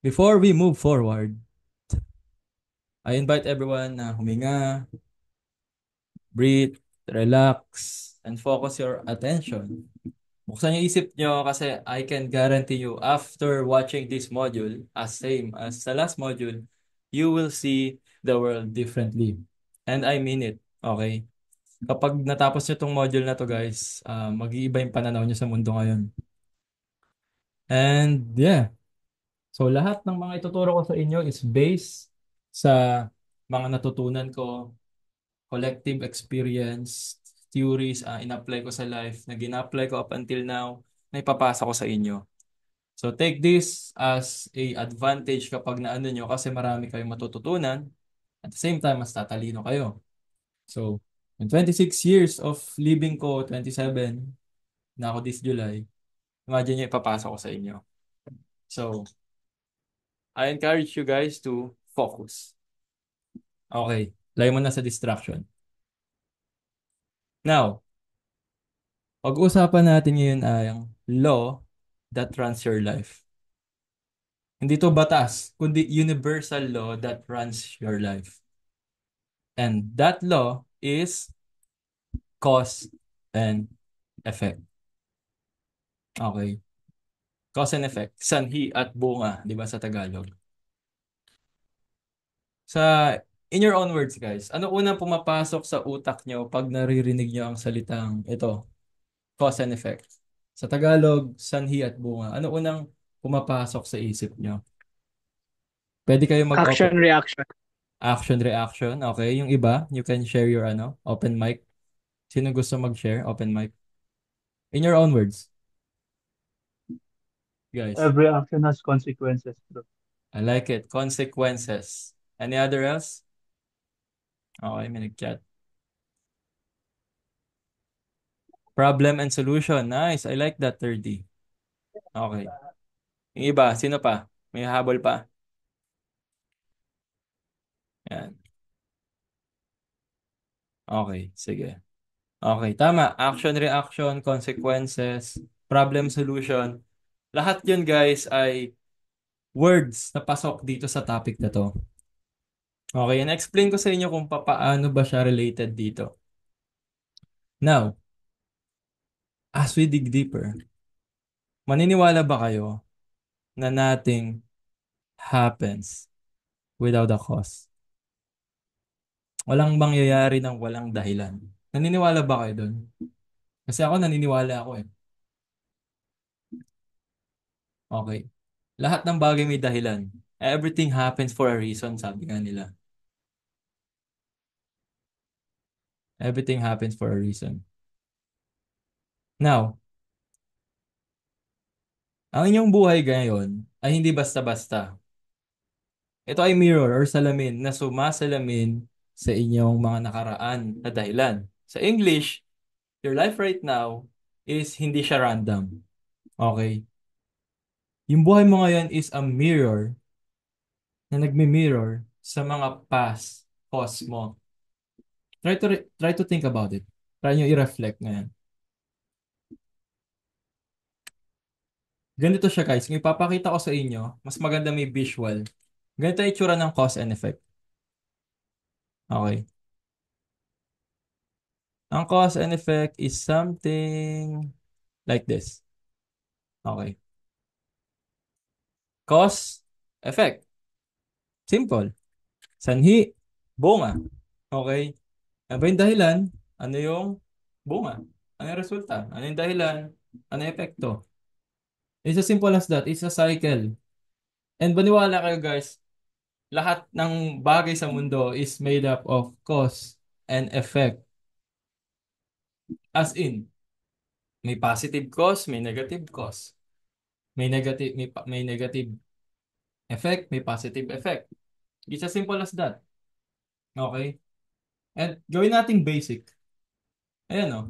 Before we move forward, I invite everyone na huminga, breathe, relax, and focus your attention. Buksan yung isip nyo kasi I can guarantee you after watching this module, as same as the last module, you will see the world differently. And I mean it, okay? Kapag natapos nyo tong module na to guys, mag-iiba yung pananaw nyo sa mundo ngayon. And yeah, so lahat ng mga ituturo ko sa inyo is based sa mga natutunan ko, collective experience, theories, in-apply ko sa life, na gina-apply ko up until now, na ipapasa ko sa inyo. So take this as a advantage kapag naano nyo kasi marami kayong matututunan. At the same time, mas tatalino kayo. So, in 26 years of living ko, 27 na ako this July, imagine nyo ipapasa ko sa inyo. So, I encourage you guys to focus. Okay, layo mo na sa distraction. Now, pag-uusapan natin ngayon ay ang law that runs your life. Hindi to batas, kundi universal law that runs your life. And that law is cause and effect. Okay. Cause and effect. Sanhi at bunga, di ba sa Tagalog? Sa, in your own words, guys, ano unang pumapasok sa utak nyo pag naririnig nyo ang salitang ito, cause and effect? Sa Tagalog, sanhi at bunga. Ano unang pumapasok sa isip nyo? Pwede kayo mag-open. Action reaction. Action, reaction. Okay. Yung iba, you can share your open mic. Sino gusto mag-share? Open mic. In your own words, guys. Every action has consequences, bro. I like it. Consequences. Any other else? Okay, may nag-chat. Problem and solution. Nice. I like that, 30. Okay. Yung iba, sino pa? May habol pa. Yan. Okay, sige. Okay, tama. Action, reaction, consequences, problem, solution. Lahat yun, guys, ay words na pasok dito sa topic na to. Okay, and explain ko sa inyo kung paano ba siya related dito. Now, as we dig deeper, maniniwala ba kayo na nothing happens without a cause? Walang mangyayari ng walang dahilan. Naniniwala ba kayo doon? Kasi ako naniniwala ako eh. Okay. Lahat ng bagay may dahilan. Everything happens for a reason, sabi nga nila. Everything happens for a reason. Now, ang inyong buhay ngayon ay hindi basta-basta. Ito ay mirror or salamin na sumasalamin sa inyong mga nakaraan na dahilan. Sa English, your life right now is hindi siya random. Okay? Yung buhay mo ngayon is a mirror na nagmi-mirror sa mga past cause mo. Try to think about it. Try nyo i-reflect ngayon. Ganito siya guys. Kung ipapakita ko sa inyo, mas maganda may visual. Ganito yung itsura ng cause and effect. Okay. Ang cause and effect is something like this. Okay. Cause, effect. Simple. Sanhi, bunga. Okay. Ano ba yung dahilan? Ano yung bunga? Ano yung resulta? Ano yung dahilan? Ano yung epekto? It's as simple as that. It's a cycle. And baniwala kayo guys, lahat ng bagay sa mundo is made up of cause and effect. As in, may positive cause, may negative cause. May negative effect, may positive effect. It's as simple as that. Okay? And gawin nating basic. Ayan o.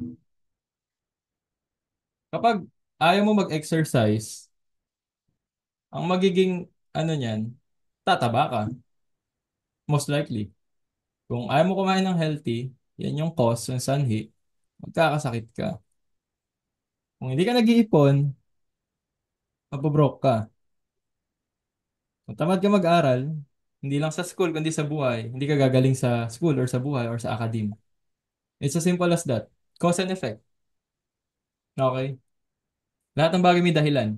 Kapag ayaw mo mag-exercise, ang magiging niyan, tataba ka. Most likely. Kung ayaw mo kumain ng healthy, yan yung cause, yung sanhi, magkakasakit ka. Kung hindi ka nag-iipon, mabobroke ka. Kung tamad ka mag-aral, hindi lang sa school, kundi sa buhay, hindi ka gagaling sa school or sa buhay or sa academe. It's as simple as that. Cause and effect. Okay? Lahat ng bagay may dahilan.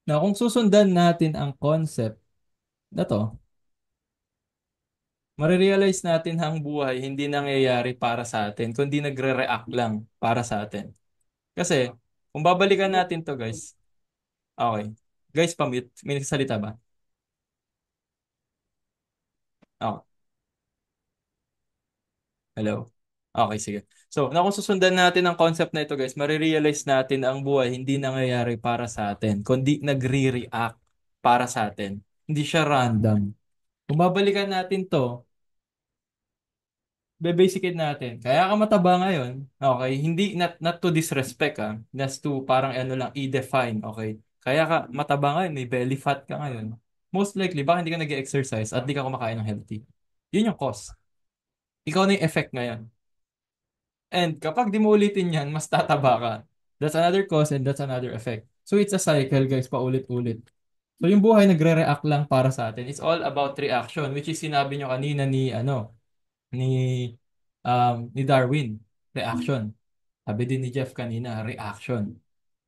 Now, kung susundan natin ang concept na to, marirealize natin ang buhay hindi nangyayari para sa atin, kundi nagre-react lang para sa atin. Kasi, kung babalikan natin to guys, okay. Guys, pamute. May nagsasalita ba? Okay. Hello? Okay, sige. So, kung susundan natin ang concept na ito guys, marirealize natin ang buhay hindi nangyayari para sa atin, kundi nagre-react para sa atin. Hindi siya random. Kung babalikan natin to, bebasicin natin. Kaya ka mataba ngayon, okay? Hindi, not to disrespect, just to parang ano lang, i-define, okay? Kaya ka mataba ngayon, may belly fat ka ngayon. Most likely, baka hindi ka nag-exercise at di ka kumakain ng healthy. Yun yung cause. Ikaw na yung effect ngayon. And kapag di mo ulitin yan, mas tataba ka. That's another cause and that's another effect. So it's a cycle, guys, paulit-ulit. So yung buhay nagre-react lang para sa atin. It's all about reaction, which is sinabi nyo kanina ni ni ni Darwin, reaction. Sabi din ni Jeff kanina, reaction.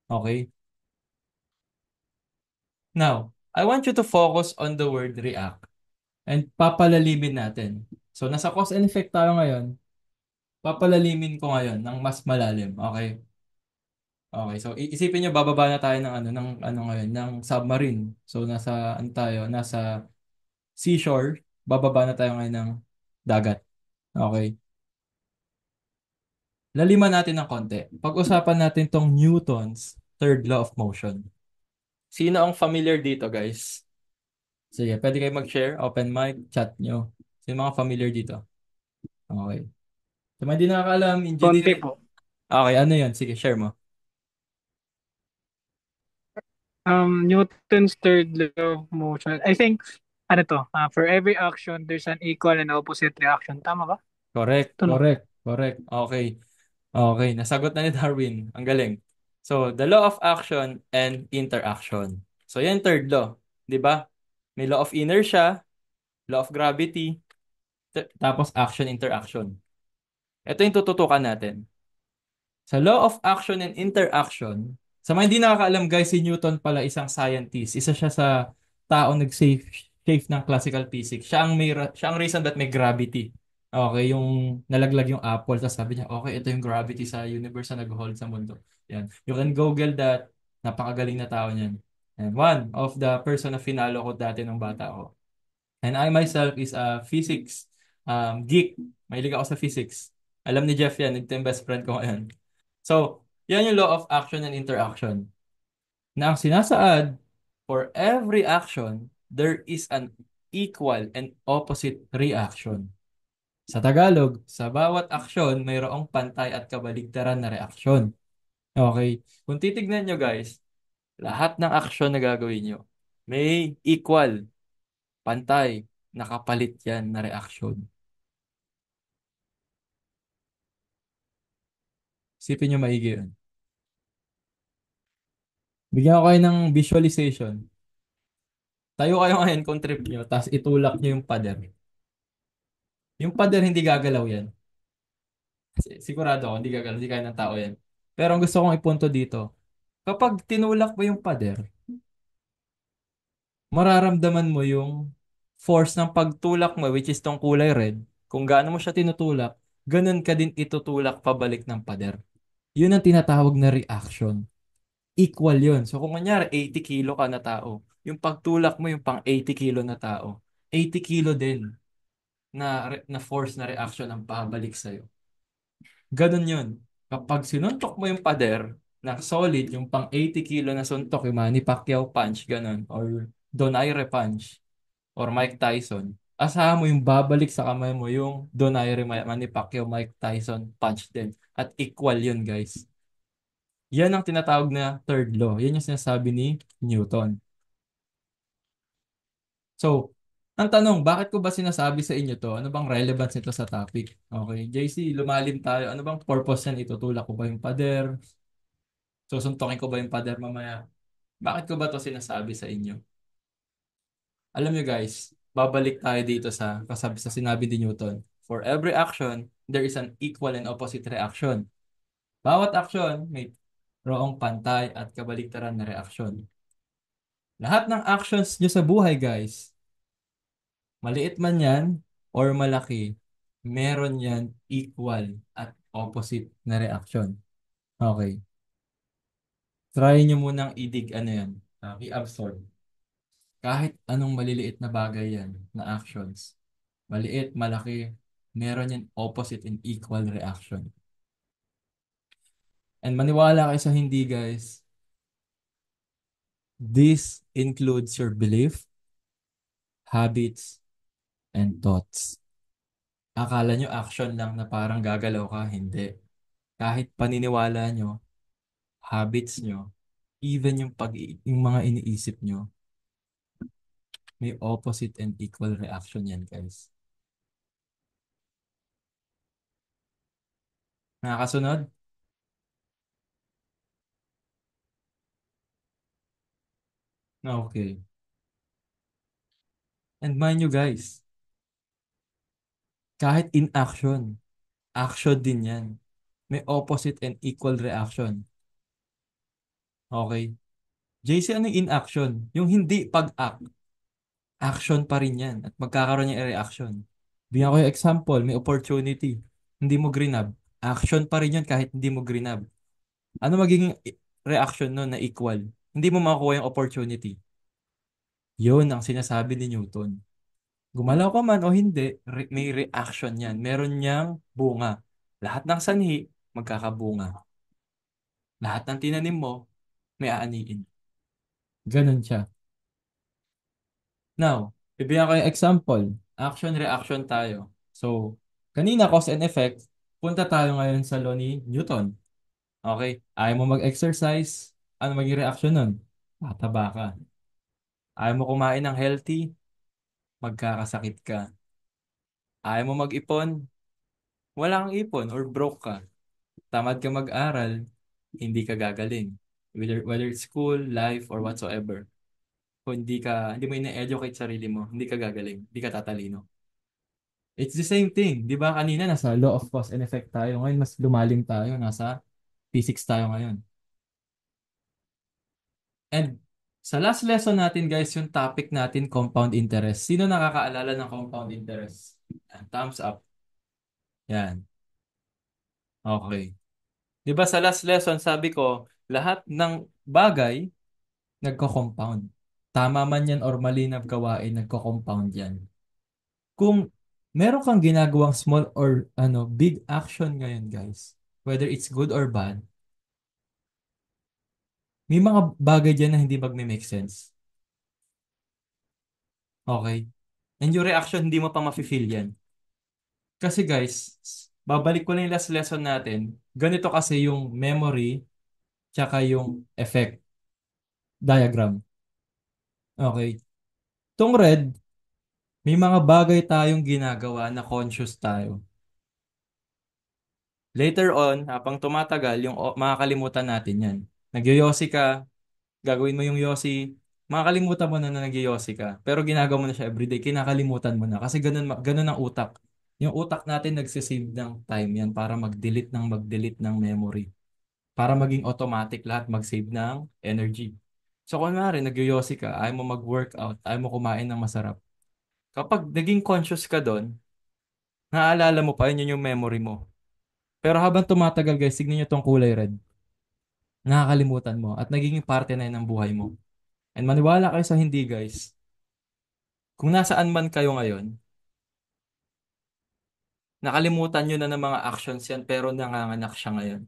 Okay? Now, I want you to focus on the word react and papalalimin natin. So nasa cause and effect tayo ngayon, papalalimin ko ngayon ng mas malalim. Okay? Okay, so isipin nyo bababa na tayo ng ngayon, ng submarine. So nasa ano tayo, nasa seashore, bababa na tayo ngayon ng dagat. Okay. Laliman natin ng konti. Pag-usapan natin tong Newton's third law of motion. Sino ang familiar dito, guys? Sige, pwede kayo mag-share, open mic, chat nyo. Sino mga familiar dito? Okay. Sa mga hindi nakakaalam, Konti engineering. po. Okay, ano yun? Sige, share mo. Newton's third law of motion. I think, ano to, for every action, there's an equal and opposite reaction. Tama ba? Correct, Ito no. correct, correct. Okay. Okay, nasagot na ni Darwin. Ang galing. So, the law of action and interaction. So, yan third law. 'Di ba? May law of inertia, law of gravity, tapos action, interaction. Ito yung tututukan natin. Sa law of action and interaction, sa mga hindi nakakaalam guys, si Newton pala isang scientist. Isa siya sa taong nag-save shave ng classical physics. Siya ang reason that may gravity. Okay, yung nalaglag yung apple, tapos sabi niya, okay, ito yung gravity sa universe na nag-hold sa mundo. Yan. You can Google that. Napakagaling na tao niyan. And one of the person na finalo ko dati nung bata ako. And I myself is a physics geek. Mahilig ako sa physics. Alam ni Jeff yan, ito yung best friend ko ngayon. So, yan yung law of action and interaction. Na ang sinasaad, for every action, there is an equal and opposite reaction. Sa Tagalog, sa bawat aksyon, mayroong pantay at kabaligtaran na reaksyon. Okay? Kung titignan nyo guys, lahat ng aksyon na gagawin nyo, may equal, pantay, nakapalit yan na reaksyon. Isipin nyo maigi yun. Bigyan ko kayo ng visualization. Tayo kayo ngayon kung trip nyo, tapos itulak nyo yung pader. Yung pader hindi gagalaw yan. Sigurado ako, hindi gagalaw, hindi kaya ng tao yan. Pero ang gusto kong ipunto dito, kapag tinulak mo yung pader, mararamdaman mo yung force ng pagtulak mo, which is tong kulay red. Kung gaano mo siya tinutulak, ganun ka din itutulak pabalik ng pader. Yun ang tinatawag na reaction. Equal yun. So kung kunyari 80 kilo ka na tao, yung pagtulak mo yung pang 80 kilo na tao, 80 kilo din na force na reaction ang pabalik sa'yo. Ganun yun. Kapag sinuntok mo yung pader na solid, yung pang 80 kilo na suntok, yung Manny Pacquiao punch, ganun, or Donaire punch, or Mike Tyson, asahan mo yung babalik sa kamay mo yung Donaire Manny Pacquiao Mike Tyson punch din. At equal yun, guys. Yan ang tinatawag na third law. Yan yung sinasabi ni Newton. So, ang tanong, bakit ko ba sinasabi sa inyo to? Ano bang relevance nito sa topic? Okay, JC, lumalim tayo. Ano bang purpose yan? Itutulak ko ba yung pader? Susuntokin ko ba yung pader mamaya? Bakit ko ba to sinasabi sa inyo? Alam nyo guys, babalik tayo dito sa kasabi sa sinabi ni Newton. For every action, there is an equal and opposite reaction. Bawat action may roong pantay at kabaliktaran na reaksyon. Lahat ng actions nyo sa buhay guys, maliit man yan or malaki, meron yan equal at opposite na reaction. Okay. Try nyo munang idig ano yan, i-absorb. Kahit anong maliliit na bagay yan na actions. Maliit, malaki, meron yan opposite and equal reaction. And maniwala kayo sa hindi guys, this includes your belief, habits, and thoughts. Akala nyo action lang na parang gagalaw ka, hindi. Kahit paniniwala nyo, habits nyo, even yung mga iniisip nyo, may opposite and equal reaction yan guys. Nakakasunod? Okay. And mind you guys, kahit in action, action din yan. May opposite and equal reaction. Okay? JC, ano yung inaction? Yung hindi pag-act. Action pa rin yan. At magkakaroon yung reaction. Bigyan ko yung example. May opportunity. Hindi mo grinab. Action pa rin yun kahit hindi mo grinab. Ano magiging reaction nun na equal? Hindi mo makukuha yung opportunity. Yun ang sinasabi ni Newton. Gumalaw ka man o hindi, may reaction yan. Meron niyang bunga. Lahat ng sanhi, magkakabunga. Lahat ng tinanim mo, may aaniin. Ganun siya. Now, bibigyan ko yung example. Action, reaction tayo. So, kanina cause and effect, punta tayo ngayon sa law ni Newton. Okay? Ayaw mo mag-exercise, ano maging reaction nun? Tataba ka. Ayaw mo kumain ng healthy, magkakasakit ka. Ayaw mo mag-ipon, wala kang ipon or broke ka. Tamad ka mag-aral, hindi ka gagaling. Whether it's school, life, or whatsoever. Kung hindi mo ina-educate sarili mo, hindi ka gagaling, hindi ka tatalino. It's the same thing. Di ba kanina nasa law of cause and effect tayo. Ngayon mas lumalim tayo. Nasa physics tayo ngayon. And sa last lesson natin guys, yung topic natin, compound interest. Sino nakakaalala ng compound interest? Yan, thumbs up. Yan. Okay. Di ba sa last lesson sabi ko, lahat ng bagay nagko-compound. Tama man yan or mali na gawain, nagko-compound yan. Kung meron kang ginagawang small or big action ngayon guys, whether it's good or bad, may mga bagay dyan na hindi magme-make sense. Okay? And yung reaction, hindi mo pa mafe-feel yan. Kasi guys, babalik ko na yung last lesson natin. Ganito kasi yung memory tsaka yung effect diagram. Okay? Tong red, may mga bagay tayong ginagawa na conscious tayo. Later on, habang tumatagal, makakalimutan natin yan. Nagyoyosi ka, gagawin mo yung yosi, makakalimutan mo na nagyoyosi ka. Pero ginagawa mo na siya everyday, kinakalimutan mo na. Kasi ganun ang utak. Yung utak natin nagsisave ng time yan para mag-delete ng memory. Para maging automatic lahat mag-save ng energy. So kunwari, nagyoyosi ka, ayaw mo mag-workout, ayaw mo kumain ng masarap. Kapag naging conscious ka doon, naaalala mo pa, yun yung memory mo. Pero habang tumatagal guys, tignan nyo tong kulay red. Nakakalimutan mo at nagiging parte na yun ng buhay mo. And maniwala kayo sa hindi guys. Kung nasaan man kayo ngayon, nakalimutan nyo na ng mga actions yan pero nanganganak siya ngayon.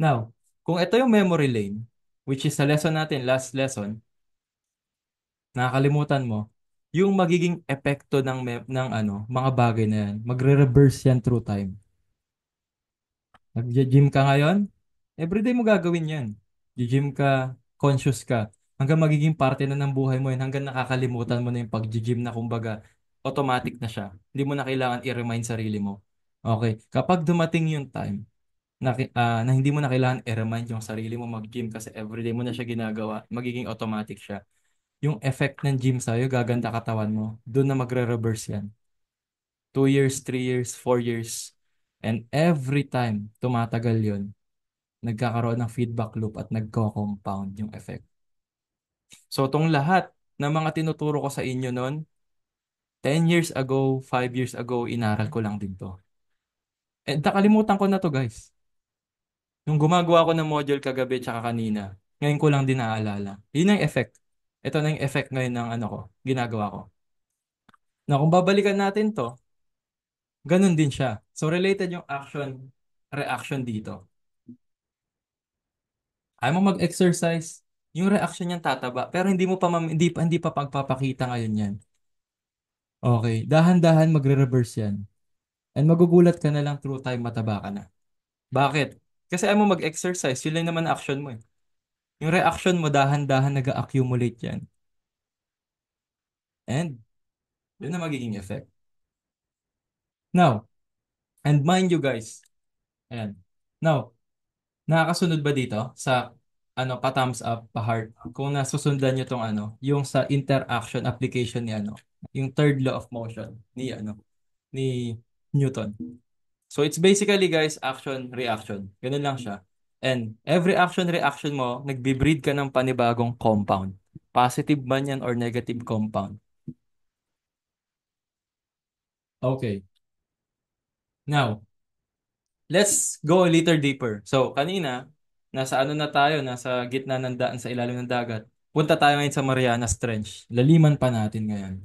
Now, kung ito yung memory lane, which is sa lesson natin, last lesson, nakakalimutan mo, yung magiging epekto mga bagay na yan, magre-reverse yan through time. Nag-gym ka ngayon, everyday mo gagawin yan. Gym ka, conscious ka, hanggang magiging parte na ng buhay mo yan, hanggang nakakalimutan mo na yung pag-gym na kumbaga, automatic na siya. Hindi mo na kailangan i-remind sarili mo. Okay, kapag dumating yung time, na hindi mo na kailangan i-remind yung sarili mo mag-gym kasi everyday mo na siya ginagawa, magiging automatic siya. Yung effect ng gym sa'yo, gaganda katawan mo, doon na magre-reverse yan. 2 years, 3 years, 4 years. And every time tumatagal yun, nagkakaroon ng feedback loop at nagko-compound yung effect. So, itong lahat ng mga tinuturo ko sa inyo noon, 10 years ago, 5 years ago, inaral ko lang din to. And nakalimutan ko na to, guys. Nung gumagawa ko ng module kagabi tsaka kanina, ngayon ko lang din naaalala. Yun ang effect. Ito na yung effect ngayon ng ano ko, ginagawa ko. Na kung babalikan natin to, ganun din siya. So related yung action, reaction dito. Ayaw mo mag-exercise, yung reaction niyan tataba, pero hindi pa pagpapakita ngayon yan. Okay, dahan-dahan magre-reverse yan. And magugulat ka na lang through time mataba ka na. Bakit? Kasi ayaw mo mag-exercise, yun lang naman ang action mo eh. Yung reaction mo dahan-dahan nag-accumulate yan. And yun na magiging effect. Now, and mind you guys, ayan. Now, nakakasunod ba dito sa pa-thumbs up, pa-heart? Kung nasusundan nyo tong yung sa interaction application ni yung third law of motion ni Newton. So it's basically guys, action, reaction. Ganun lang siya. And every action, reaction mo, nagbe-breed ka ng panibagong compound. Positive man yan or negative compound. Okay. Now, let's go a little deeper. So, kanina, nasa na tayo, nasa gitna ng daan sa ilalim ng dagat. Punta tayo ngayon sa Marianas Trench. Laliman pa natin ngayon.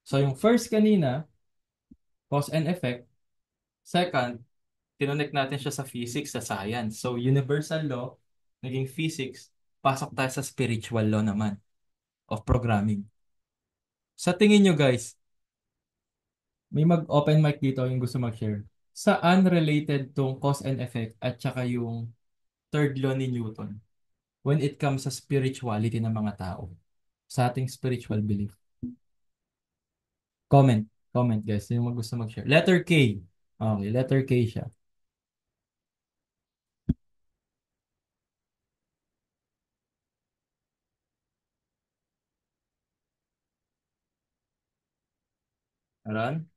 So, yung first kanina, cause and effect. Second, tinonect natin siya sa physics, sa science. So, universal law, naging physics, pasok tayo sa spiritual law naman of programming. Sa tingin nyo guys, may mag-open mic dito yung gusto mag-share. Saan related tong cause and effect at saka yung third law ni Newton when it comes sa spirituality ng mga tao, sa ating spiritual belief? Comment. Comment, guys. Yung mag gusto mag-share. Letter K. Okay, letter K siya. Aran?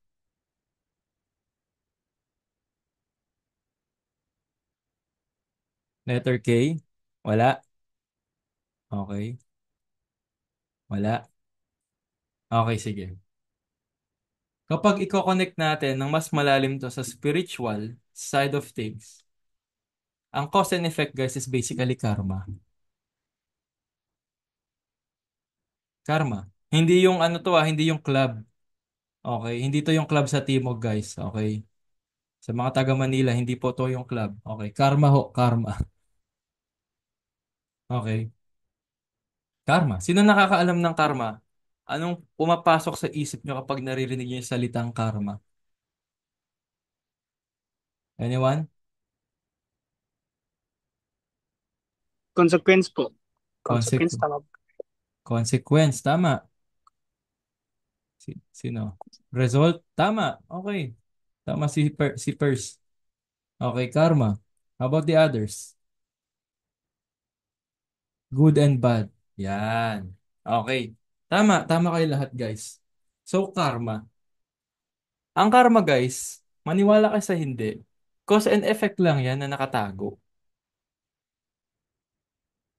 Letter K? Wala. Okay. Wala. Okay, sige. Kapag i-connect natin ng mas malalim to sa spiritual side of things, ang cause and effect, guys, is basically karma. Karma. Hindi yung hindi yung club. Okay, hindi to yung club sa Timog, guys. Okay. Sa mga taga Manila, hindi po to yung club. Okay, karma ho, karma. Okay. Karma. Sino nakakaalam ng karma? Anong pumapasok sa isip nyo kapag naririnig nyo yung salitang karma? Anyone? Consequence po. Consequence, Consequence. tama. Consequence. Tama. Sino? Result. Tama. Okay. Tama si Pers. Okay, karma. How about the others? Good and bad. Yan. Okay. Tama. Tama kayo lahat, guys. So, karma. Ang karma, guys, maniwala ka sa hindi. Cause and effect lang yan na nakatago.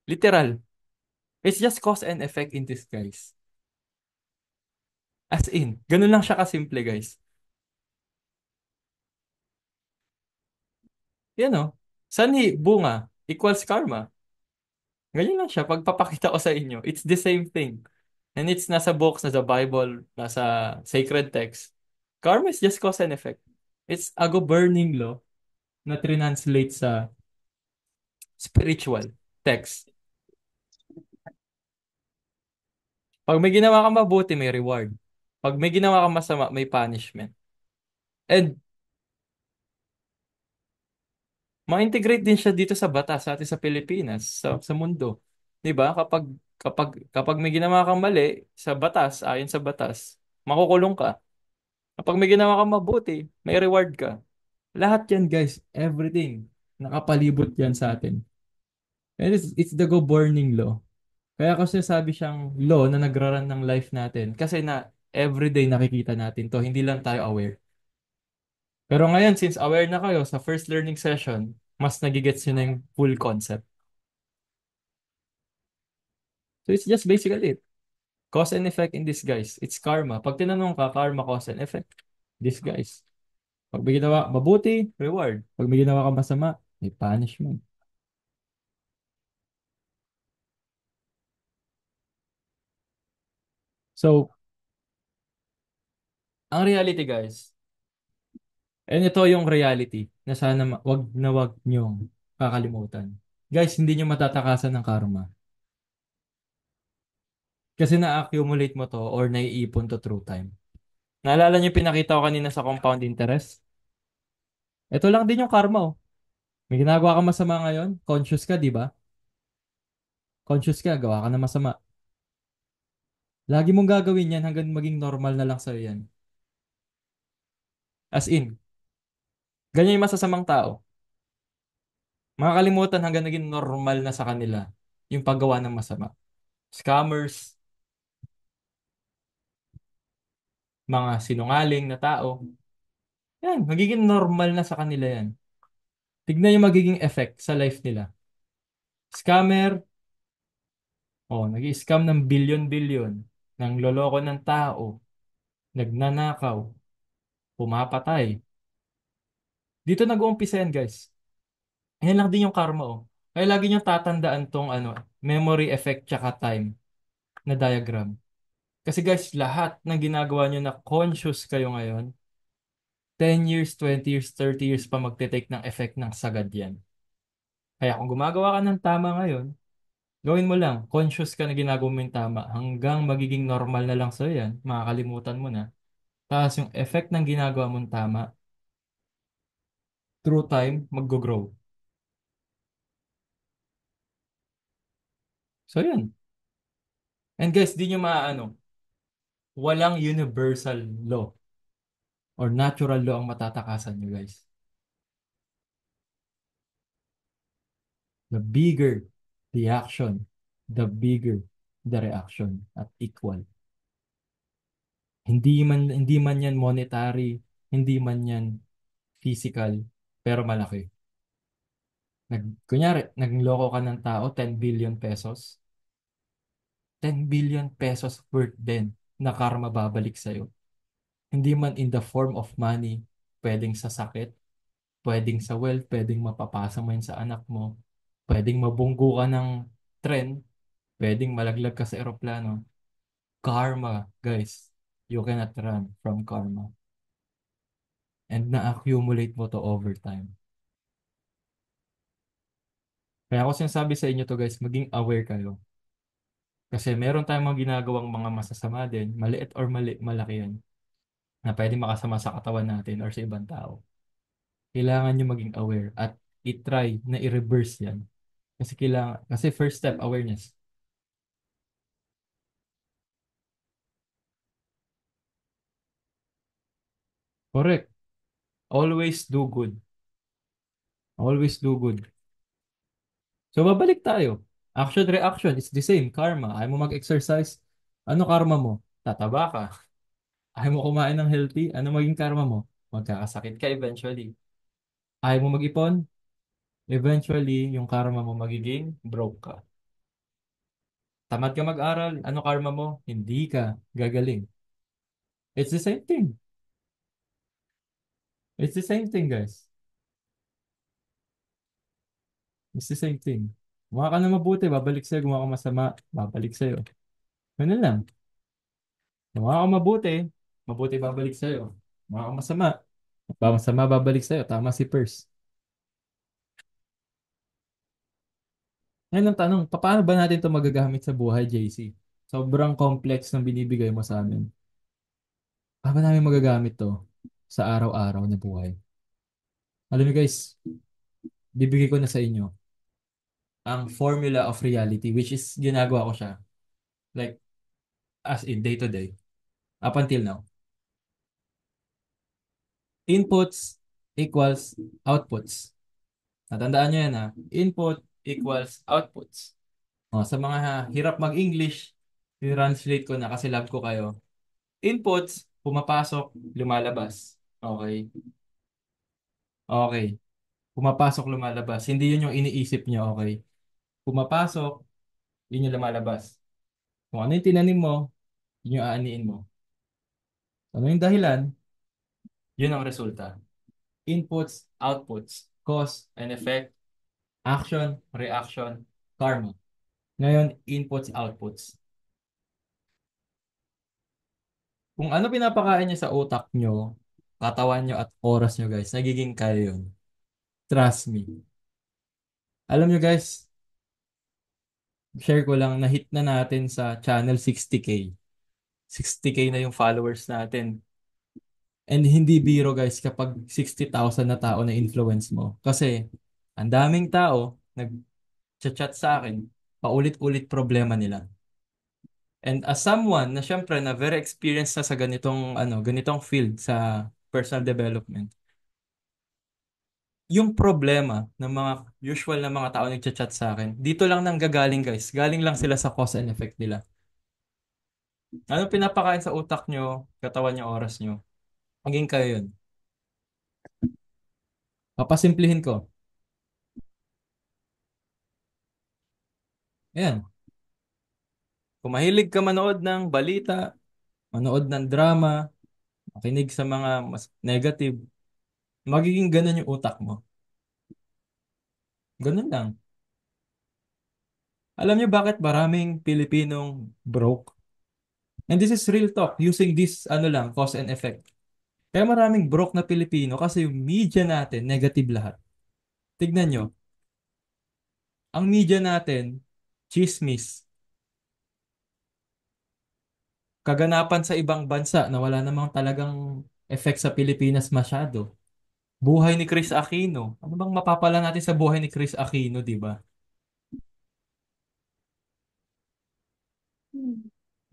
Literal. It's just cause and effect in disguise. As in, ganun lang siya kasimple, guys. Yan o. Sanhi, bunga, equals karma. Ganyan lang siya. Pagpapakita ko sa inyo, it's the same thing. And it's nasa books, nasa Bible, nasa sacred text. Karma is just cause and effect. It's a governing law na translate sa spiritual text. Pag may ginawa kang mabuti, may reward. Pag may ginawa kang masama, may punishment. And ma-integrate din siya dito sa batas sa atin sa Pilipinas, sa mundo. 'Di ba? Kapag may ginawa kang mali sa batas, ayon sa batas, makukulong ka. Kapag may ginawa kang mabuti, may reward ka. Lahat 'yan, guys, everything. Nakapalibot yan sa atin. And it's the governing law. Kaya kasi sabi siyang law na nagraran ng life natin. Kasi na everyday nakikita natin to, hindi lang tayo aware. Pero ngayon, since aware na kayo sa first learning session, mas nagigets nyo na yung full concept. So it's just basically it. Cause and effect in disguise. It's karma. Pag tinanong ka, karma, cause and effect. Disguise. Pag may ginawa ka mabuti, reward. Pag may ginawa ka masama, may punishment. So, ang reality guys, and ito yung reality na sana wag nyong kakalimutan. Guys, hindi nyo matatakasan ng karma. Kasi na-accumulate mo to or naiipon to through time. Naalala niyo pinakita ko kanina sa compound interest? Ito lang din yung karma oh. May ginagawa ka masama ngayon, conscious ka, di ba? Conscious ka, gawa ka na masama. Lagi mong gagawin yan hanggang maging normal na lang sa'yo yan. As in, ganyan yung masasamang tao. Makakalimutan hanggang naging normal na sa kanila yung paggawa ng masama. Scammers, mga sinungaling na tao. Yan, magiging normal na sa kanila yan. Tignan yung magiging effect sa life nila. Scammer, oh, nag-scam ng bilyon-bilyon, nang loloko ng tao, nagnanakaw, pumapatay. Dito nag-uumpisa yan, guys. Yan lang din yung karma, oh. Kaya lagi nyo tatandaan tong memory effect tsaka time na diagram. Kasi guys, lahat ng ginagawa nyo na conscious kayo ngayon, 10 years, 20 years, 30 years pa magte-take ng effect ng sagad yan. Kaya kung gumagawa ka ng tama ngayon, gawin mo lang, conscious ka na ginagawa mo yung tama hanggang magiging normal na lang sa'yo yan, makakalimutan mo na. Tapos yung effect ng ginagawa mong tama, through time, mag-grow. So yun. And guys, di nyo maaano, walang universal law or natural law ang matatakasan nyo guys. The bigger the action, the bigger the reaction at equal. Hindi man yan monetary, hindi man yan physical, pero malaki. Kunyari, nagloko ka ng tao, 10 billion pesos. 10 billion pesos worth din na karma babalik sa'yo. Hindi man in the form of money, pwedeng sa sakit, pwedeng sa wealth, pwedeng mapapasa mo yun sa anak mo, pwedeng mabunggo ka ng tren, pwedeng malaglag ka sa eroplano. Karma, guys. You cannot run from karma. And na-accumulate mo to over time. Kaya ako sinasabi sa inyo to guys, maging aware kayo. Kasi meron tayong mga ginagawang mga masasama din, maliit or malaki yan, na pwede makasama sa katawan natin or sa ibang tao. Kailangan nyo maging aware at i-try na i-reverse yan. Kasi first step, awareness. Correct. Always do good. Always do good. So, babalik tayo. Action, reaction, it's the same. Karma. Ayaw mo mag-exercise. Ano karma mo? Tataba ka. Ayaw mo kumain ng healthy. Ano maging karma mo? Magkakasakit ka eventually. Ayaw mo mag-ipon? Eventually, yung karma mo magiging broke ka. Tamad ka mag-aral? Ano karma mo? Hindi ka gagaling. It's the same thing. It's the same thing, guys. It's the same thing. Gumawa ka na mabuti, babalik sa'yo. Gumawa ka masama, babalik sa'yo. Ganun lang. Gumawa ka mabuti, mabuti babalik sa'yo. Gumawa ka masama, masama babalik sa'yo. Tama si Perse. Ngayon ang tanong, paano ba natin ito magagamit sa buhay, JC? Sobrang complex ng binibigay mo sa amin. Paano ba namin magagamit to sa araw-araw na buhay? Alam niyo guys, bibigay ko na sa inyo ang formula of reality, which is ginagawa ko siya. Like, as in day to day. Up until now. Inputs equals outputs. Natandaan nyo yan ha. Input equals outputs. O, sa mga hirap mag-English, i-translate ko na kasi love ko kayo. Inputs, pumapasok, lumalabas. Okay. Okay. Pumapasok, lumalabas. Hindi yun yung iniisip nyo, okay? Pumapasok, yun yung lumalabas. Kung ano yung tinanim mo, yun yung aaniin mo. Ano yung dahilan, yun ang resulta. Inputs, outputs, cause and effect, action, reaction, karma. Ngayon, inputs, outputs. Kung ano pinapakain nyo sa utak nyo, katawan nyo at oras nyo guys, nagiging kayo yun. Trust me. Alam nyo guys, share ko lang, na-hit na natin sa channel 60K. 60K na yung followers natin. And hindi biro guys kapag 60,000 na tao na influence mo. Kasi ang daming tao nag-chat sa akin, paulit-ulit problema nila. And as someone na syempre na very experienced na sa ganitong ganitong field sa personal development, yung problema ng mga usual na mga tao nagchat-chat sa akin, dito lang nang gagaling guys. Galing lang sila sa cause and effect nila. Ano pinapakain sa utak nyo, katawan nyo, oras nyo? Maging kayo yun. Papasimplihin ko. Ayan. Kung mahilig ka manood ng balita, manood ng drama, makinig sa mga mas negative, magiging ganun yung utak mo. Ganun lang. Alam niyo bakit maraming Pilipinong broke? And this is real talk, using this cause and effect. Kaya maraming broke na Pilipino kasi yung media natin, negative lahat. Tignan nyo, ang media natin, chismis, kaganapan sa ibang bansa na wala namang talagang effect sa Pilipinas masyado. Buhay ni Chris Aquino. Ano bang mapapala natin sa buhay ni Chris Aquino, di ba?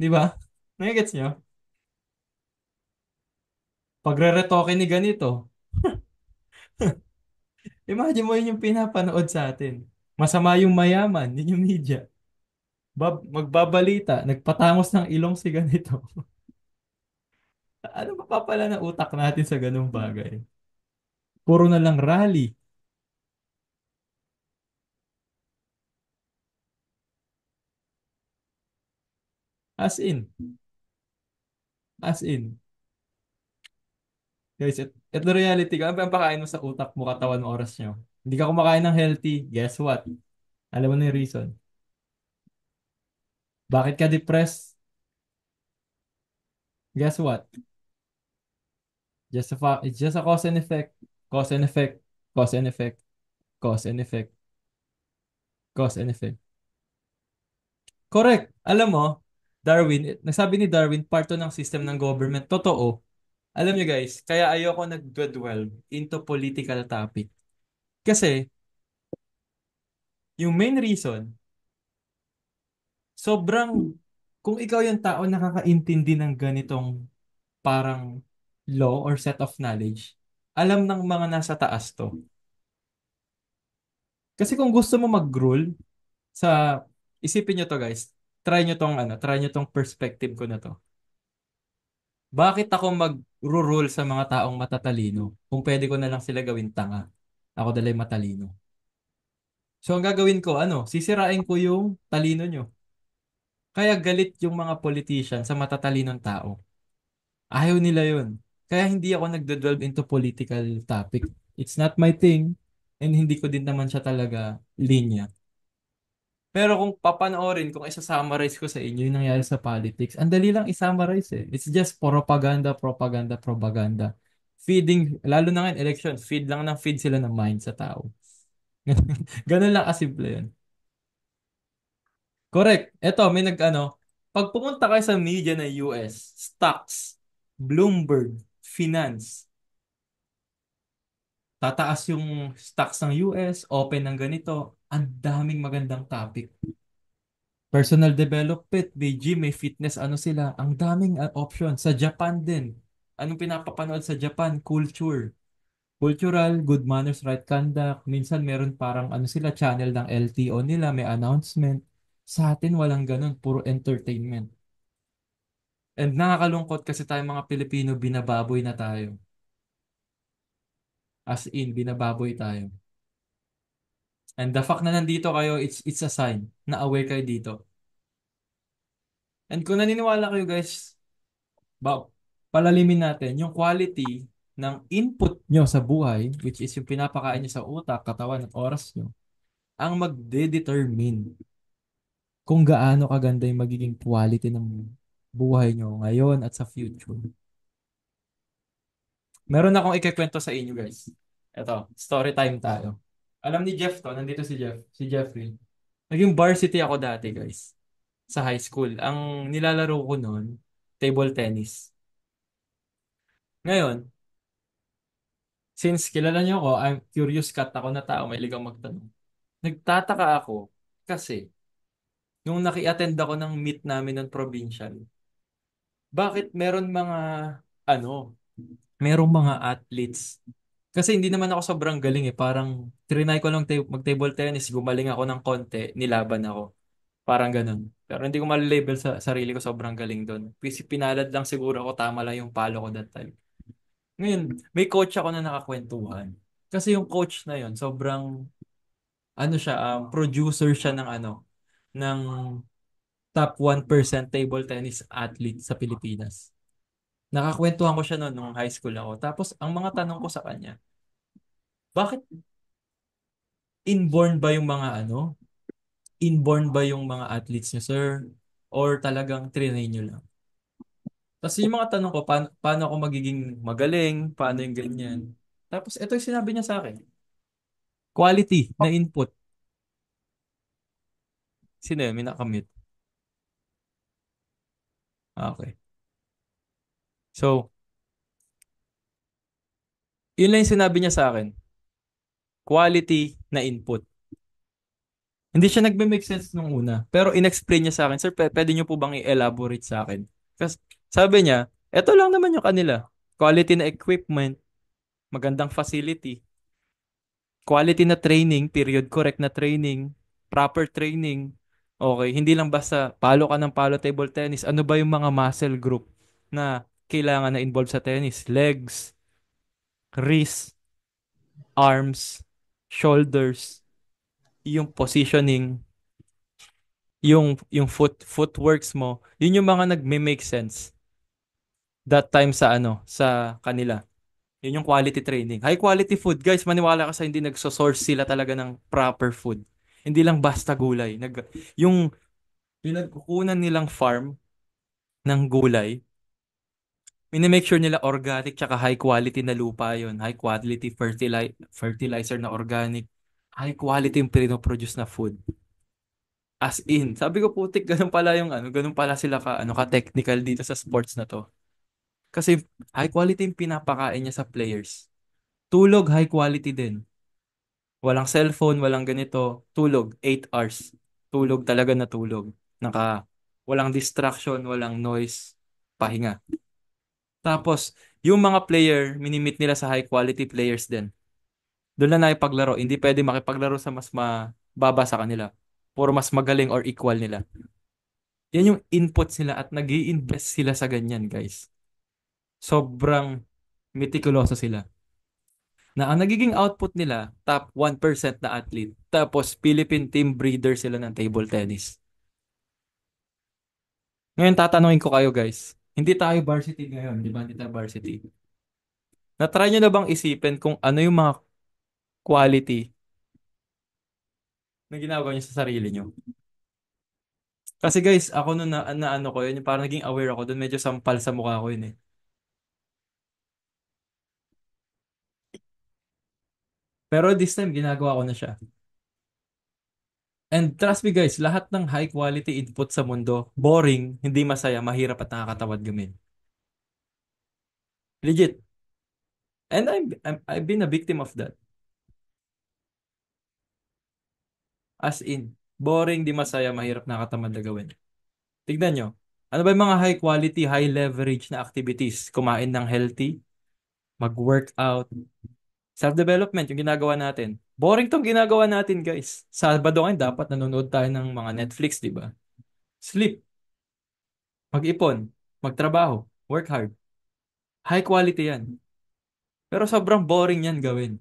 Di ba? Nagigets nyo? Pagre-retoke ni ganito. Imagine mo yun yung pinapanood sa atin. Masama yung mayaman, yun yung media. Magbabalita, nagpatangos ng ilong si ganito. Ano mapapala na utak natin sa ganung bagay? Puro na lang rally. As in. As in. Guys, ito reality ka. Ano ba ang pakain mo sa utak mo, katawan mo, oras nyo? Hindi ka kumakain ng healthy. Guess what? Alam mo na yung reason. Bakit ka depressed? Guess what? It's just a cause and effect. Cause and effect. Cause and effect. Cause and effect. Cause and effect. Correct. Alam mo, Darwin, nagsabi ni Darwin, part to ng system ng government. Totoo. Alam niyo guys, kaya ayoko nag-dwell into political topic. Kasi, yung main reason, sobrang, kung ikaw yung tao nakakaintindi ng ganitong parang law or set of knowledge, alam ng mga nasa taas to. Kasi kung gusto mo mag-rule sa, isipin nyo to guys, try nyo tong perspective ko na to. Bakit ako mag-rule sa mga taong matatalino kung pwede ko na lang sila gawin tanga? Ako dalay matalino. So ang gagawin ko, sisirain ko yung talino nyo. Kaya galit yung mga politician sa matatalinong tao. Ayaw nila yun. Kaya hindi ako nagdo-delve into political topic. It's not my thing and hindi ko din naman siya talaga linya. Pero kung papanoorin, kung isa-summarize ko sa inyo yung nangyari sa politics, ang dali lang i-summarize eh. It's just propaganda, propaganda, propaganda. Feeding, lalo na ngayon, election, feed lang ng feed sila ng mind sa tao. Ganun lang kasimple yun. Correct. Eto, pag pumunta kayo sa media ng US, stocks, Bloomberg, finance, tataas yung stocks ng US, open ng ganito, ang daming magandang topic. Personal development, may gym, may fitness, sila. Ang daming option. Sa Japan din. Anong pinapapanood sa Japan? Culture. Cultural, good manners, right conduct. Minsan meron parang ano sila, channel ng LTO nila, may announcement. Sa atin walang ganun, puro entertainment. And nakakalungkot kasi tayong mga Pilipino, binababoy na tayo. As in, binababoy tayo. And the fact na nandito kayo, it's a sign na aware kayo dito. And kung naniniwala kayo guys, ba, palalimin natin yung quality ng input nyo sa buhay, which is yung pinapakain nyo sa utak, katawan at oras nyo, ang magde-determine kung gaano kaganda yung magiging quality ng buhay nyo ngayon at sa future. Meron akong ikikwento sa inyo guys. Ito, story time tayo. Alam ni Jeff to, nandito si Jeff, si Jeffrey. Naging varsity ako dati guys, sa high school. Ang nilalaro ko noon, table tennis. Ngayon, since kilala niyo ako, I'm curious cat ako na tao, mahilig akong magtanong. Nagtataka ako kasi nung naki-attend ako ng meet namin ng provincial, bakit meron mga ano, merong mga athletes. Kasi hindi naman ako sobrang galing eh. Parang trinay ko lang mag-table tennis, gumaling ako ng konti, nilaban ako. Parang ganun. Pero hindi ko malilabel sa sarili ko sobrang galing doon. Kasi pinalad lang siguro ako, tama lang yung palo ko that time. Ngayon, may coach ako na nakakwentuhan. Kasi yung coach na yon sobrang, ano siya, producer siya ng ng top 1% table tennis athlete sa Pilipinas. Nakakwentuhan ko siya noon nung high school ako. Tapos, ang mga tanong ko sa kanya, bakit inborn ba yung mga inborn ba yung mga athletes niyo, sir? Or talagang trinay niyo lang? Tapos yung mga tanong ko, paano ako magiging magaling? Paano yung ganyan? Tapos ito yung sinabi niya sa akin. Quality na input. Sino yun? May nakamute. Okay. So, yun lang yung sinabi niya sa akin. Quality na input. Hindi siya nagme-make sense nung una. Pero in-explain niya sa akin, sir, pwede niyo po bang i-elaborate sa akin? Kasi sabi niya, eto lang naman yung kanila. Quality na equipment, magandang facility, quality na training, period correct na training, proper training. Okay, hindi lang basta palo ka ng palo table tennis. Ano ba yung mga muscle group na kailangan na involve sa tennis? Legs, wrist, arms, shoulders, yung positioning, yung footworks mo. Yun yung mga nagme-make sense that time sa sa kanila. Yun yung quality training. High quality food. Guys, maniwala ka sa hindi nagsosource sila talaga ng proper food. Hindi lang basta gulay. Yung pinagkukunan nilang farm ng gulay, minimake sure nila organic tsaka high quality na lupa yun. High quality fertilizer na organic. High quality yung pinoproduce na food. As in, sabi ko putik, ganun pala yung ganun pala sila ka-technical dito sa sports na to. Kasi high quality yung pinapakain niya sa players. Tulog, high quality din. Walang cellphone, walang ganito. Tulog, 8 hours. Tulog talaga na tulog. Walang distraction, walang noise. Pahinga. Tapos, yung mga player, minimit nila sa high quality players din. Doon na nakipaglaro. Hindi pwede makipaglaro sa mas mababa sa kanila. Puro mas magaling or equal nila. Yan yung inputs nila at nag invest sila sa ganyan, guys. Sobrang meticuloso sila. Na ang nagiging output nila, top 1% na athlete. Tapos, Philippine team breeder sila ng table tennis. Ngayon, tatanungin ko kayo, guys. Hindi tayo varsity ngayon, di ba? Hindi tayo varsity. Na-try nyo na bang isipin kung ano yung mga quality na ginagawa nyo sa sarili nyo? Kasi guys, ako nung na ano ko yun, yung parang naging aware ako doon, medyo sampal sa mukha ko yun eh. Pero this time, ginagawa ko na siya. And trust me guys, lahat ng high quality input sa mundo, boring, hindi masaya, mahirap at nakakatawad gawin. Legit. And I've been a victim of that. As in, boring, di masaya, mahirap, nakatamad na gawin. Tignan nyo. Ano ba yung mga high quality, high leverage na activities? Kumain ng healthy, mag-workout, Self-development, yung ginagawa natin. Boring tong ginagawa natin, guys. Sabado ngayon, dapat nanonood tayo ng mga Netflix, di ba? Sleep, mag-ipon, magtrabaho, work hard. High quality yan. Pero sobrang boring yan gawin.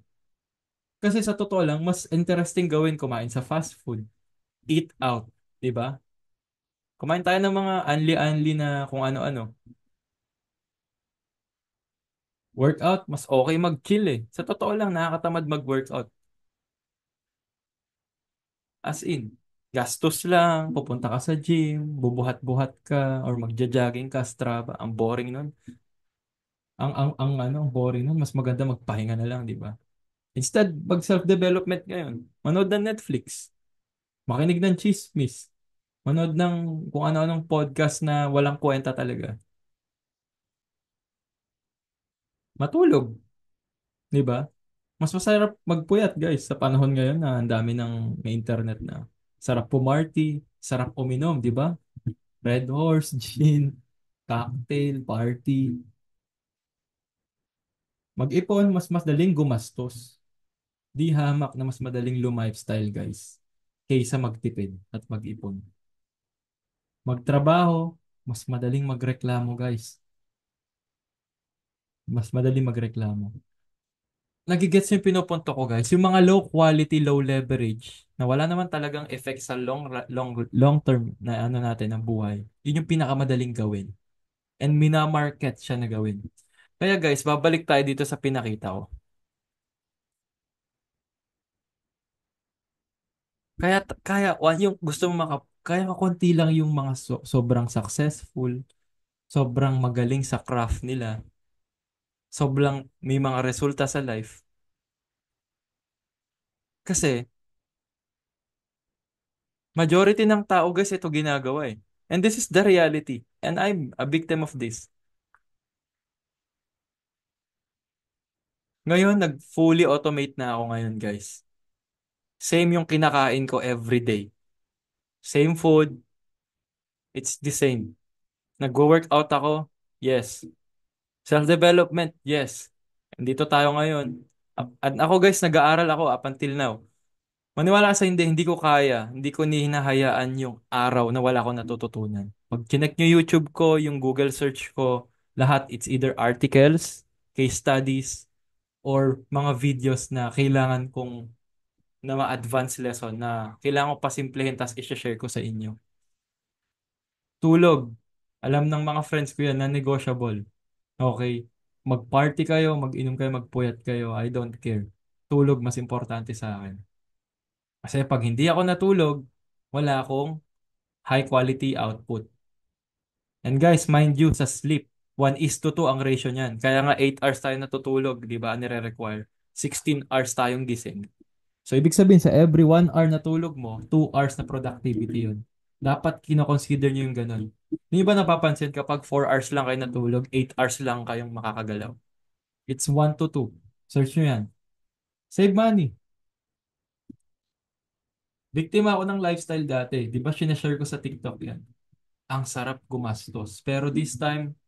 Kasi sa totoo lang, mas interesting gawin kumain sa fast food, eat out, di ba? Kumain tayo ng mga unli-unli na kung ano-ano. Workout, mas okay mag-chill eh. Sa totoo lang, nakakatamad mag-workout. As in, gastos lang, pupunta ka sa gym, bubuhat-buhat ka, or magja-jogging ka, Strava. Ang boring nun. Ang boring nun. Mas maganda magpahinga na lang, di ba? Instead, mag self-development ngayon. Manood ng Netflix. Makinig ng chismis. Manood ng kung ano-anong podcast na walang kwenta talaga. Matulog, di ba? Mas masarap magpuyat, guys, sa panahon ngayon na ang dami ng may internet na. Sarap pumarty, sarap uminom, di ba? Red Horse, gin, cocktail, party. Mag-ipon, mas madaling gumastos. Di hamak na mas madaling lumifestyle, guys. Kaysa magtipid at mag-ipon. Magtrabaho, mas madaling magreklamo, guys. Mas madaling magreklamo. Nagigets yung pinupunto ko, guys. Yung mga low quality, low leverage na wala naman talagang effect sa long term na ano natin ng buhay. Yun yung pinakamadaling gawin. And minamarket siya na gawin. Kaya guys, babalik tayo dito sa pinakita ko. Yung gusto mo kaya konti lang yung mga sobrang successful, sobrang magaling sa craft nila, sobrang may mga resulta sa life. Kasi majority ng tao guys ito ginagawa eh. And this is the reality. And I'm a victim of this. Ngayon, nag-fully automate na ako ngayon guys. Same yung kinakain ko every day. Same food, it's the same. Nagwo-workout ako, yes. Self-development, yes. Dito tayo ngayon. At ako guys, nag-aaral ako up until now. Maniwala ka sa hindi ko kaya. Hindi ko ni hinahayaan yung araw na wala akong natututunan. Pag chinek nyo YouTube ko, yung Google search ko, lahat it's either articles, case studies, or mga videos na kailangan kong na ma-advance lesson na kailangan ko pasimplehin tas i-share ko sa inyo. Tulog. Alam ng mga friends ko yan na negotiable. Okay. Mag-party kayo, mag-inom kayo, magpuyat kayo. I don't care. Tulog mas importante sa akin. Kasi pag hindi ako natulog, wala akong high quality output. And guys, mind you, sa sleep, 1:2 ang ratio niyan. Kaya nga 8 hours tayo natutulog, di ba? Ang nire-require. 16 hours tayong gising. So, ibig sabihin, sa every 1 hour na tulog mo, 2 hours na productivity yun. Dapat kinoconsider nyo yung ganun. Hindi ba napapansin kapag 4 hours lang kayo natulog, 8 hours lang kayong makakagalaw? It's 1 to 2. Search nyo yan. Save money. Biktima ako ng lifestyle dati. Di ba sinashare ko sa TikTok yan? Ang sarap gumastos. Pero this time,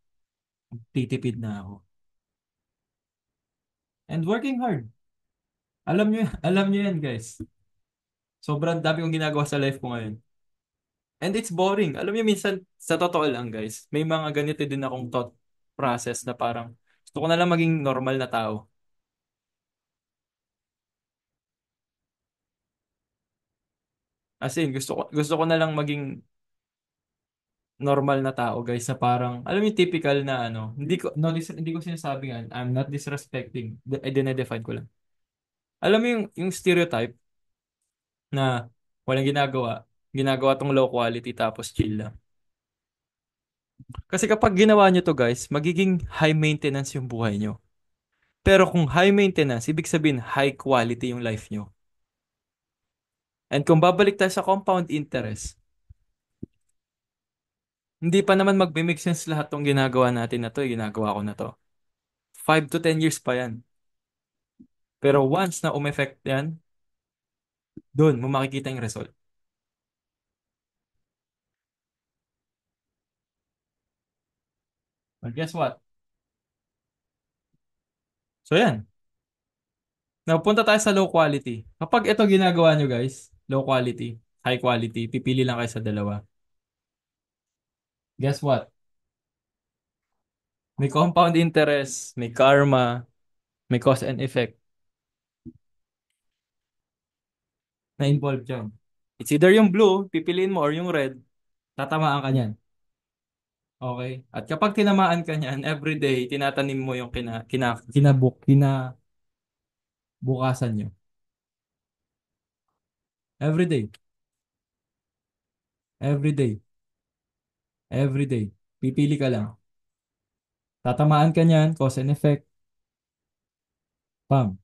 titipid na ako. And working hard. Alam nyo yan guys. Sobrang dami kong ginagawa sa life ko ngayon. And it's boring. Alam niyo minsan, sa totoo lang guys, may mga ganito din akong thought process na parang gusto ko na lang maging normal na tao. As in, gusto ko na lang maging normal na tao guys na parang, alam mo yung typical na ano, hindi ko, no, hindi ko sinasabi nga, I'm not disrespecting, dinedefine ko lang. Alam mo yung stereotype na walang ginagawa tong low quality tapos chill lang. Kasi kapag ginawa nyo to guys, magiging high maintenance yung buhay nyo. Pero kung high maintenance, ibig sabihin high quality yung life nyo. And kung babalik tayo sa compound interest, hindi pa naman magbe-make sense lahat tong ginagawa natin na to, ginagawa ko na to. 5 to 10 years pa yan. Pero once na umeffect yan, doon mo makikita yung result. But guess what? So yan. Napunta tayo sa low quality. Kapag ito ginagawa nyo guys, low quality, high quality, pipili lang kayo sa dalawa. Guess what? May compound interest, may karma, may cause and effect na involved dyan. It's either yung blue, pipiliin mo, or yung red, tatamaan ka niyan. Okay? At kapag tinamaan ka niyan, everyday, tinatanim mo yung kinabukasan nyo. Everyday. Everyday. Everyday. Pipili ka lang. Tatamaan ka niyan, cause and effect, bam.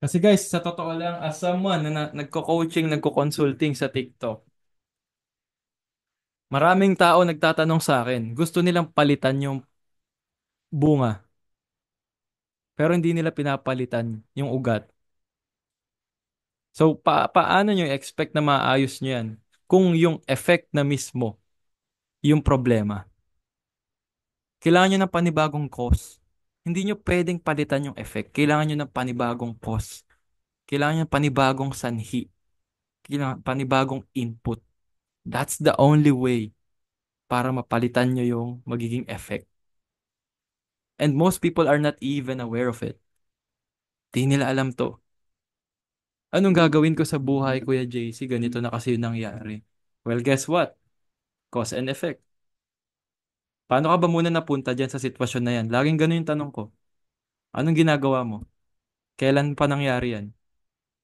Kasi guys, sa totoo lang, as someone na nagko-coaching, nagko-consulting sa TikTok, maraming tao nagtatanong sa akin, gusto nilang palitan yung bunga, pero hindi nila pinapalitan yung ugat. So, paano nyo expect na maayos nyo yan kung yung effect na mismo, yung problema? Kailangan nyo ng panibagong cause. Hindi nyo pwedeng palitan yung effect. Kailangan nyo ng panibagong cause. Kailangan nyo ng panibagong sanhi. Kailangan panibagong input. That's the only way para mapalitan nyo yung magiging effect. And most people are not even aware of it. Di nila alam to. Anong gagawin ko sa buhay, Kuya JC? Ganito na kasi yung nangyari. Well, guess what? Cause and effect. Paano ka ba muna napunta dyan sa sitwasyon na yan? Laging ganun yung tanong ko. Anong ginagawa mo? Kailan pa nangyari yan?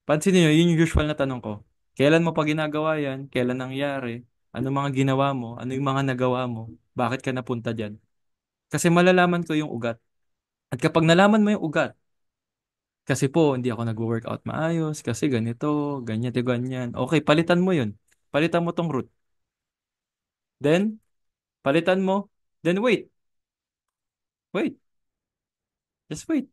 Pansin niyo, yun yung usual na tanong ko. Kailan mo pa ginagawa yan? Kailan nangyari? Ano mga ginawa mo? Ano yung mga nagawa mo? Bakit ka napunta dyan? Kasi malalaman ko yung ugat. At kapag nalaman mo yung ugat, kasi po, hindi ako nag-workout maayos, kasi ganito, ganyan, ganyan. Okay, palitan mo yun. Palitan mo tong root. Then, palitan mo. Then wait, wait, just wait.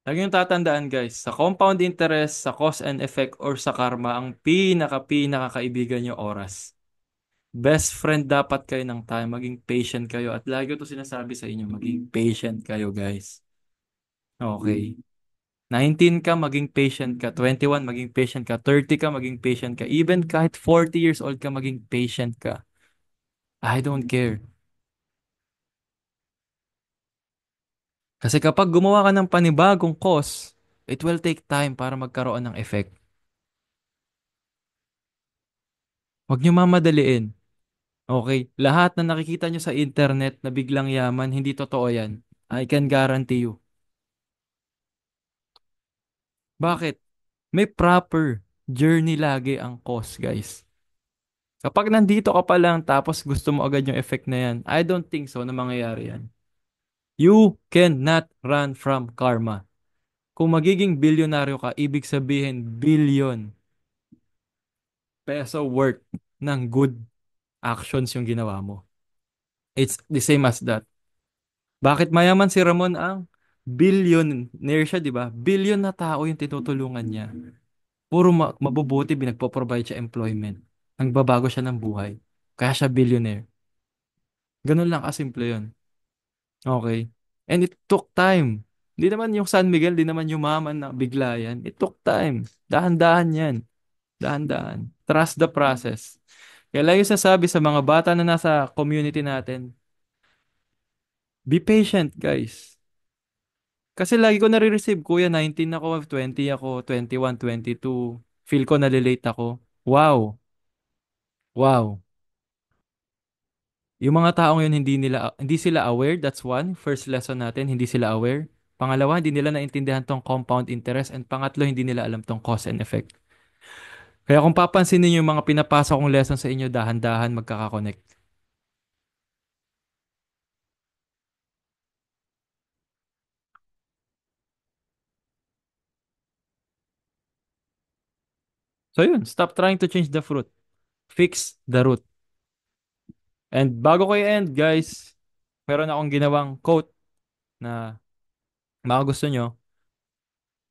Lagi yung tatandaan guys, sa compound interest, sa cause and effect, or sa karma, ang pinaka kaibigan nyo oras. Best friend dapat kayo ng time, maging patient kayo. At lagi ko to sinasabi sa inyo, maging patient kayo guys. Okay. 19 ka, maging patient ka. 21, maging patient ka. 30 ka, maging patient ka. Even kahit 40 years old ka, maging patient ka. I don't care. Kasi kapag gumawa ka ng panibagong cause, it will take time para magkaroon ng effect. Huwag nyo mamadaliin. Okay? Lahat na nakikita nyo sa internet na biglang yaman, hindi totoo yan. I can guarantee you. Bakit? May proper journey lagi ang cause, guys. Kapag nandito ka pa lang tapos gusto mo agad yung effect na yan, I don't think so na mangyayari yan. You cannot run from karma. Kung magiging bilyonaryo ka, ibig sabihin billion peso worth ng good actions yung ginawa mo. It's the same as that. Bakit mayaman si Ramon ang billionaire siya, di ba? Billion na tao yung tinutulungan niya. Puro mabubuti, binagpo-provide siya employment. Nagbabago siya ng buhay. Kaya siya billionaire. Ganun lang kasimple yun. Okay. And it took time. Di naman yung San Miguel, di naman yumaman na bigla yan. It took time. Dahan-dahan yan. Dahan-dahan. Trust the process. Kaya lang yung sasabi sa mga bata na nasa community natin, be patient, guys. Kasi lagi ko nare-receive, Kuya, 19 ako, 20 ako, 21, 22. Feel ko nalilate ako. Wow. Wow. Yung mga taong yun hindi sila aware, that's one. First lesson natin, hindi sila aware. Pangalawa, hindi nila naintindihan tong compound interest, and pangatlo, hindi nila alam tong cause and effect. Kaya kung papansinin niyo yung mga pinapasa kong lesson sa inyo, dahan-dahan magkaka-connect. So yun, stop trying to change the fruit. Fix the root. And bago ko i-end, guys, meron akong ginawang quote na baka gusto nyo.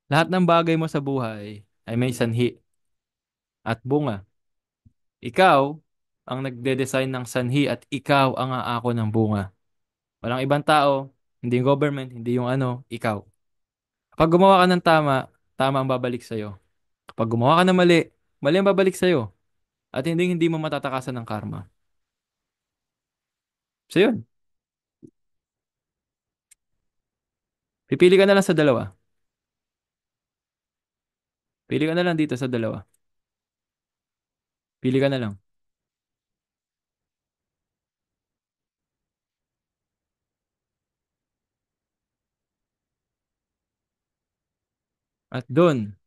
Lahat ng bagay mo sa buhay ay may sanhi at bunga. Ikaw, ang nagde-design ng sanhi at ikaw ang aako ng bunga. Walang ibang tao, hindi yung government, hindi yung ano, ikaw. Kapag gumawa ka ng tama, tama ang babalik sa'yo. Kapag gumawa ka ng mali, mali ang babalik sa'yo. At hindi mo matatakasan ng karma. So yun, pipili ka na lang sa dalawa. Pili ka na lang dito sa dalawa. Pili ka na lang. At doon,